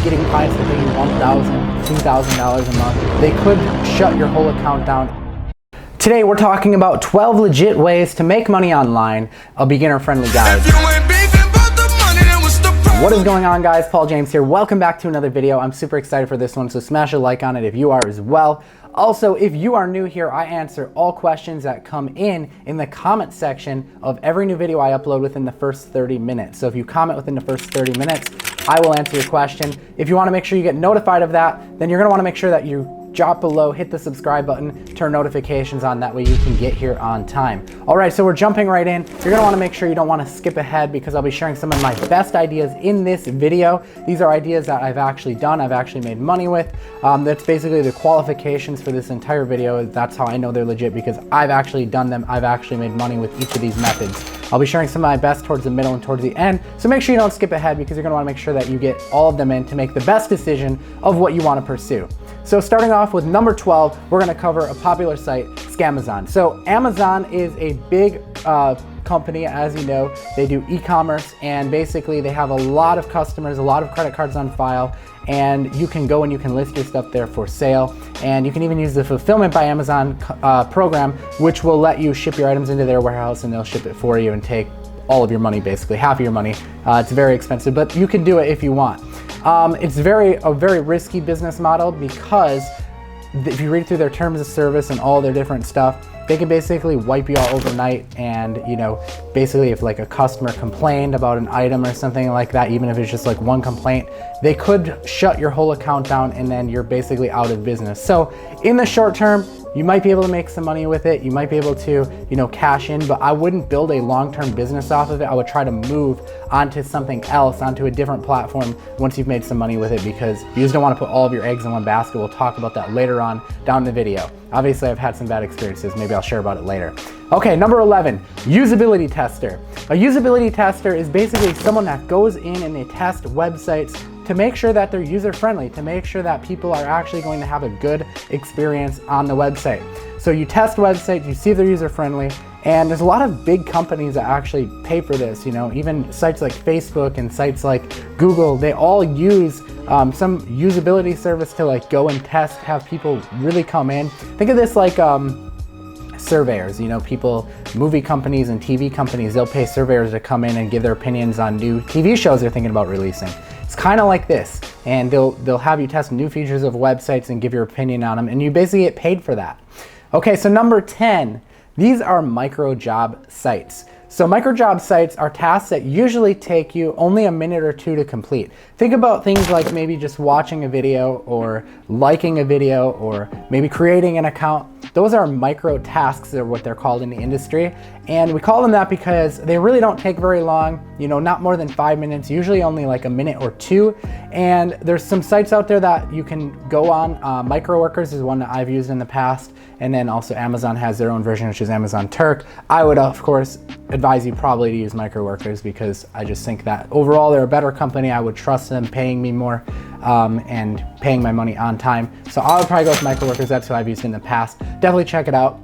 getting clients to pay you $1,000, $2,000 a month. They could shut your whole account down. Today we're talking about 12 legit ways to make money online, a beginner-friendly guide. What is going on, guys? Paul James here. Welcome back to another video. I'm super excited for this one, so smash a like on it if you are as well. Also, if you are new here, I answer all questions that come in the comment section of every new video I upload within the first 30 minutes. So if you comment within the first 30 minutes, I will answer your question. If you want to make sure you get notified of that, then you're going to want to make sure that you drop below, hit the subscribe button, turn notifications on, that way you can get here on time. All right, so we're jumping right in. You're gonna wanna make sure you don't wanna skip ahead because I'll be sharing some of my best ideas in this video. These are ideas that I've actually done, I've actually made money with. That's basically the qualifications for this entire video. That's how I know they're legit, because I've actually done them. I've actually made money with each of these methods. I'll be sharing some of my best towards the middle and towards the end. So make sure you don't skip ahead, because you're gonna wanna make sure that you get all of them in to make the best decision of what you wanna pursue. So starting off with number 12, we're gonna cover a popular site, Scamazon. So Amazon is a big company, as you know. They do e-commerce, and basically they have a lot of customers, a lot of credit cards on file, and you can go and you can list your stuff there for sale. And you can even use the Fulfillment by Amazon program, which will let you ship your items into their warehouse and they'll ship it for you and take all of your money, basically half of your money. It's very expensive, but you can do it if you want. It's a very risky business model, because if you read through their terms of service and all their different stuff, they can basically wipe you out overnight. And basically if like a customer complained about an item or something like that, even if it's just like one complaint, they could shut your whole account down and then you're basically out of business. So in the short term, you might be able to make some money with it. You might be able to, cash in, but I wouldn't build a long-term business off of it. I would try to move onto something else, onto a different platform once you've made some money with it, because you just don't want to put all of your eggs in one basket. We'll talk about that later on down the video. Obviously, I've had some bad experiences. Maybe I'll share about it later. Okay, number 11, Usability Tester. A usability tester is basically someone that goes in and they test websites to make sure that they're user-friendly, to make sure that people are actually going to have a good experience on the website. So you test websites, you see if they're user-friendly, and there's a lot of big companies that actually pay for this. Even sites like Facebook and sites like Google, they all use some usability service to go and test, have people really come in. Think of this like surveyors, people, movie companies and TV companies, they'll pay surveyors to come in and give their opinions on new TV shows they're thinking about releasing. It's kind of like this, and they'll have you test new features of websites and give your opinion on them, and you basically get paid for that. Okay, so number 10, these are microjob sites. So microjob sites are tasks that usually take you only a minute or two to complete. Think about things like maybe just watching a video, or liking a video, or maybe creating an account. Those are micro tasks, are what they're called in the industry. And we call them that because they really don't take very long, not more than 5 minutes, usually only like a minute or two. And there's some sites out there that you can go on. Microworkers is one that I've used in the past. And then also Amazon has their own version, which is Amazon Turk. I would, of course, advise you probably to use Microworkers, because I just think that overall they're a better company. I would trust them paying me more and paying my money on time. So I would probably go with Microworkers. That's who I've used in the past. Definitely check it out.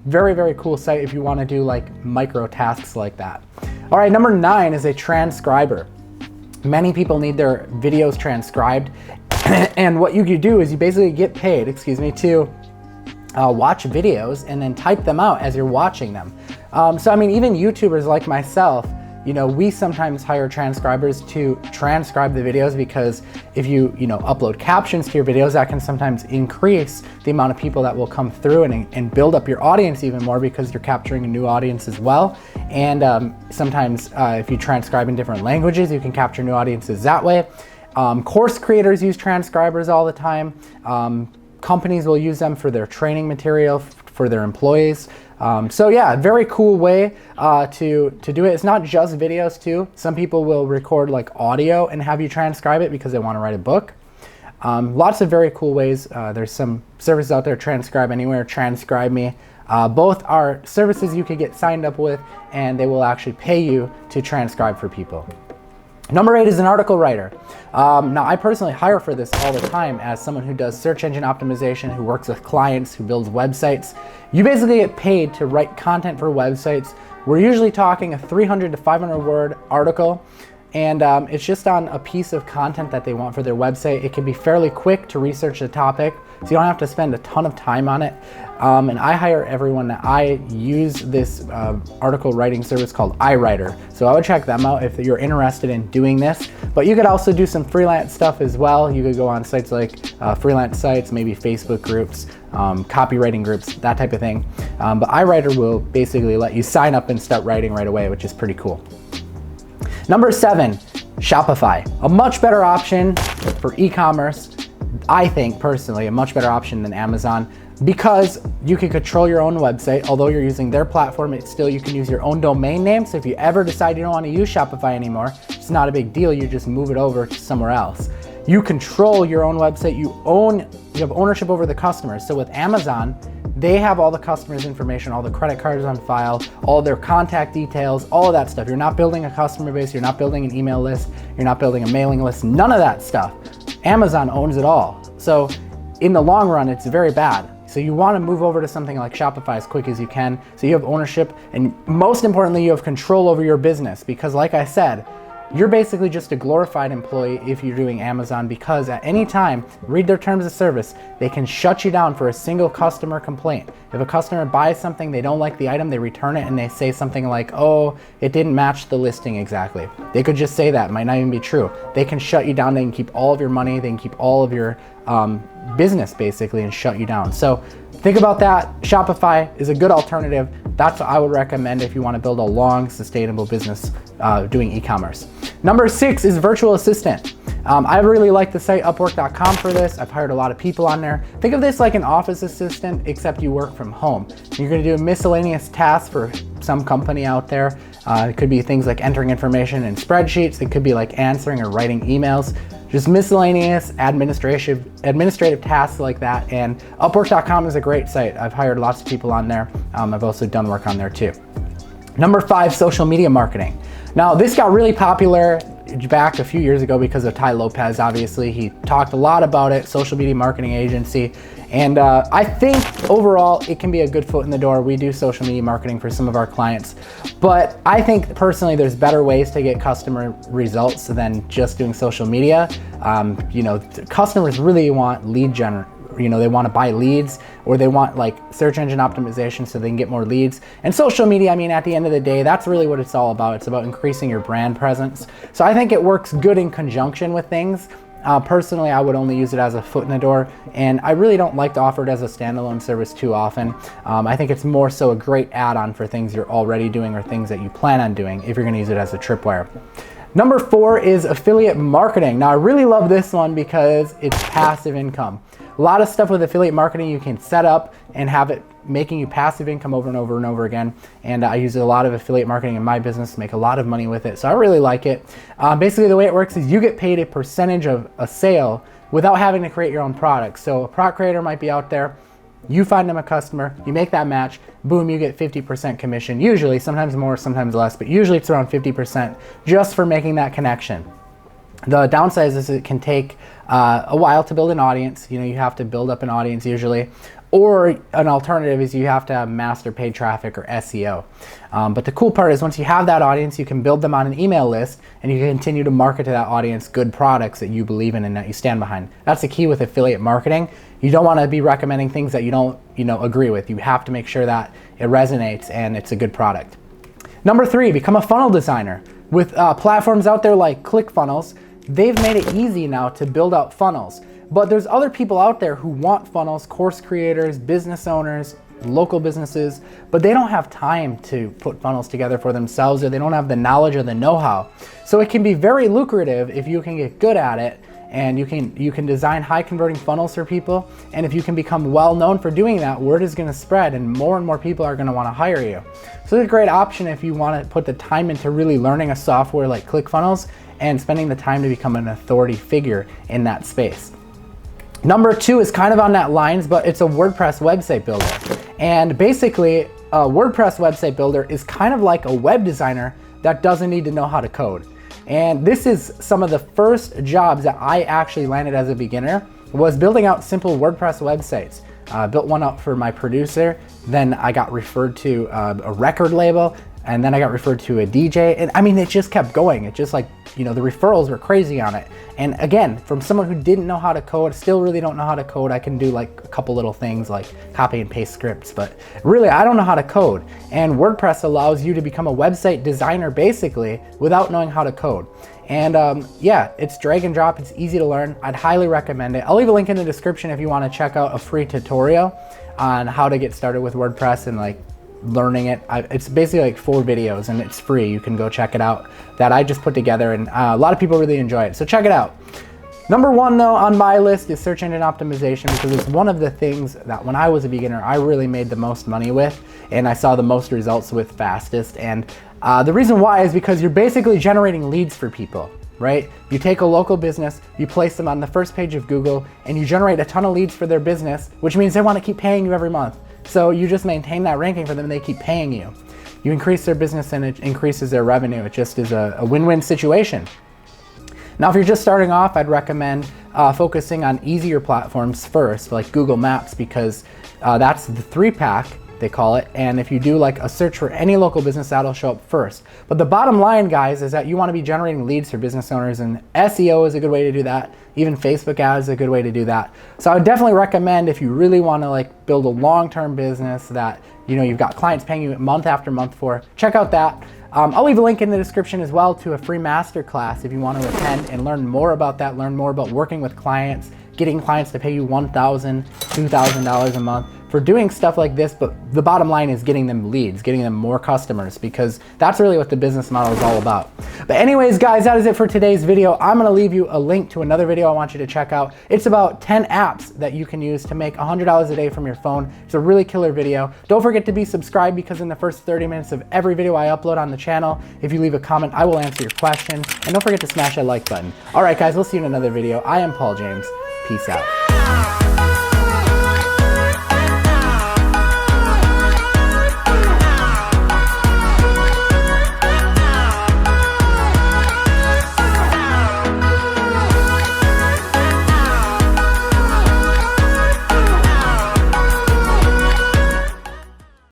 Very, very cool site if you want to do like micro tasks like that. All right, number 9 is a transcriber. Many people need their videos transcribed. And what you can do is you basically get paid, to watch videos and then type them out as you're watching them. So I mean, even YouTubers like myself, we sometimes hire transcribers to transcribe the videos, because if you upload captions to your videos, that can sometimes increase the amount of people that will come through and build up your audience even more, because you're capturing a new audience as well. And sometimes if you transcribe in different languages, you can capture new audiences that way. Course creators use transcribers all the time. Companies will use them for their training material for their employees. So yeah, very cool way to do it. It's not just videos too. Some people will record like audio and have you transcribe it because they want to write a book. Lots of very cool ways. There's some services out there, Transcribe Anywhere, Transcribe Me. Both are services you could get signed up with, and they will actually pay you to transcribe for people. Number 8 is an article writer. Now, I personally hire for this all the time as someone who does search engine optimization, who works with clients, who builds websites. You basically get paid to write content for websites. We're usually talking a 300 to 500 word article. And it's just on a piece of content that they want for their website. It can be fairly quick to research the topic, so you don't have to spend a ton of time on it. And I hire everyone that I use this article writing service called iWriter. So I would check them out if you're interested in doing this. But you could also do some freelance stuff as well. You could go on sites like freelance sites, maybe Facebook groups, copywriting groups, that type of thing. But iWriter will basically let you sign up and start writing right away, which is pretty cool. Number 7, Shopify. A much better option for e-commerce. I think personally, a much better option than Amazon, because you can control your own website. Although you're using their platform, it's still, you can use your own domain name. So if you ever decide you don't want to use Shopify anymore, it's not a big deal. You just move it over to somewhere else. You control your own website. You have ownership over the customers. So with Amazon, they have all the customers' information, all the credit cards on file, all their contact details, all of that stuff. You're not building a customer base, you're not building an email list, you're not building a mailing list, none of that stuff. Amazon owns it all. So in the long run, it's very bad. So you want to move over to something like Shopify as quick as you can, so you have ownership, and most importantly, you have control over your business, because like I said, you're basically just a glorified employee if you're doing Amazon, because at any time, read their terms of service, they can shut you down for a single customer complaint. If a customer buys something, they don't like the item, they return it and they say something like, oh, it didn't match the listing exactly. They could just say that, it might not even be true. They can shut you down, they can keep all of your money, they can keep all of your business basically and shut you down. So think about that. Shopify is a good alternative. That's what I would recommend if you want to build a long, sustainable business doing e-commerce. Number 6 is virtual assistant. I really like the site Upwork.com for this. I've hired a lot of people on there. Think of this like an office assistant, except you work from home. You're going to do miscellaneous tasks for some company out there. It could be things like entering information in spreadsheets. It could be like answering or writing emails. Just miscellaneous administrative tasks like that. And Upwork.com is a great site. I've hired lots of people on there. I've also done work on there too. Number 5, social media marketing. Now this got really popular back a few years ago because of Ty Lopez, obviously. He talked a lot about it, social media marketing agency. And I think overall it can be a good foot in the door. We do social media marketing for some of our clients, but I think personally there's better ways to get customer results than just doing social media. Customers really want lead generation. They want to buy leads, or they want like search engine optimization so they can get more leads. And social media, I mean, at the end of the day, that's really what it's all about. It's about increasing your brand presence. So I think it works good in conjunction with things. Personally, I would only use it as a foot in the door, and I really don't like to offer it as a standalone service too often. I think it's more so a great add-on for things you're already doing or things that you plan on doing if you're going to use it as a tripwire. Number 4 is affiliate marketing. Now I really love this one because it's passive income. A lot of stuff with affiliate marketing you can set up and have it making you passive income over and over and over again. And I use a lot of affiliate marketing in my business to make a lot of money with it. So I really like it. Basically the way it works is you get paid a percentage of a sale without having to create your own product. So a product creator might be out there, you find them a customer, you make that match, boom, you get 50% commission. Usually, sometimes more, sometimes less, but usually it's around 50% just for making that connection. The downside is it can take a while to build an audience. You have to build up an audience usually. Or an alternative is you have to have master paid traffic or SEO. But the cool part is once you have that audience, you can build them on an email list and you can continue to market to that audience good products that you believe in and that you stand behind. That's the key with affiliate marketing. You don't want to be recommending things that you don't agree with. You have to make sure that it resonates and it's a good product. Number 3, become a funnel designer. With platforms out there like ClickFunnels, they've made it easy now to build out funnels. But there's other people out there who want funnels, course creators, business owners, local businesses, but they don't have time to put funnels together for themselves, or they don't have the knowledge or the know-how. So it can be very lucrative if you can get good at it, and you can design high converting funnels for people. And if you can become well known for doing that, word is going to spread and more people are going to want to hire you. So it's a great option if you want to put the time into really learning a software like ClickFunnels and spending the time to become an authority figure in that space. Number 2 is kind of on that lines, but it's a WordPress website builder. And basically, a WordPress website builder is kind of like a web designer that doesn't need to know how to code. And this is some of the first jobs that I actually landed as a beginner, was building out simple WordPress websites. Built one up for my producer, then I got referred to a record label, and then I got referred to a DJ, and I mean, it just kept going. It just like, you know, the referrals were crazy on it. And again, from someone who didn't know how to code, still really don't know how to code. I can do like a couple little things like copy and paste scripts, but really I don't know how to code. And WordPress allows you to become a website designer basically without knowing how to code. And yeah, it's drag and drop, it's easy to learn. I'd highly recommend it. I'll leave a link in the description if you want to check out a free tutorial on how to get started with WordPress and like learning it. It's basically like 4 videos and it's free. You can go check it out, that I just put together, and a lot of people really enjoy it. So check it out. Number 1 though on my list is search engine optimization, because it's one of the things that when I was a beginner, I really made the most money with, and I saw the most results with fastest. And the reason why is because you're basically generating leads for people, right? You take a local business, you place them on the first page of Google, and you generate a ton of leads for their business, which means they want to keep paying you every month. So you just maintain that ranking for them and they keep paying you. You increase their business and it increases their revenue. It just is a win-win situation. Now, if you're just starting off, I'd recommend focusing on easier platforms first, like Google Maps, because that's the 3-pack, they call it. And if you do like a search for any local business, that'll show up first. But the bottom line, guys, is that you want to be generating leads for business owners, and SEO is a good way to do that. Even Facebook ads is a good way to do that. So I would definitely recommend, if you really want to like build a long-term business that, you know, you've got clients paying you month after month for, check out that. I'll leave a link in the description as well to a free masterclass if you want to attend and learn more about that, learn more about working with clients, getting clients to pay you $1,000, $2,000 a month for doing stuff like this. But the bottom line is getting them leads, getting them more customers, because that's really what the business model is all about. But anyways, guys, that is it for today's video. I'm going to leave you a link to another video I want you to check out. It's about 10 apps that you can use to make $100 a day from your phone. It's a really killer video. Don't forget to be subscribed, because in the first 30 minutes of every video I upload on the channel, if you leave a comment, I will answer your question. And don't forget to smash that like button. All right, guys, we'll see you in another video. I am Paul James. Peace out.